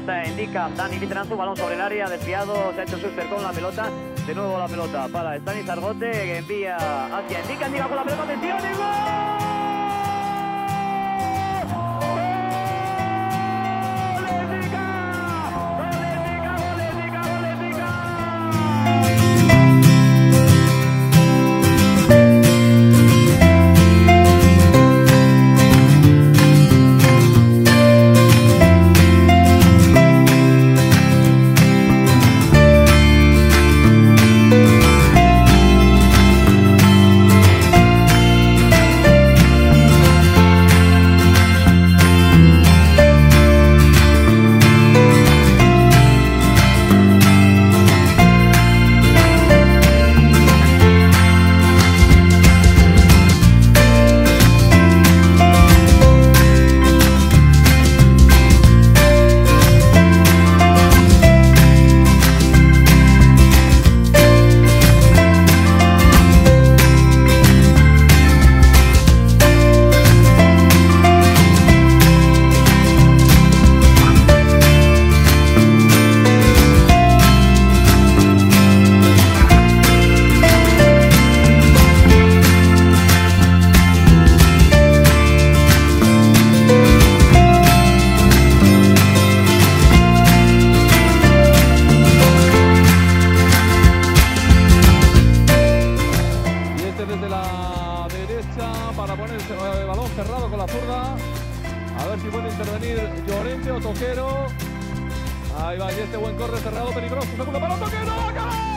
pelota indica Dani Vitranzo, balón sobre el área, desviado, se ha hecho Suster con la pelota. De nuevo la pelota para Stanis Argote, que envía hacia Indica, Indica con la pelota, atención y ¡gol! Para poner el balón cerrado con la zurda, a ver si puede intervenir Llorente o Toquero. Ahí va, y este buen corre cerrado, peligroso, segundo balón, Toquero, ¡acaba!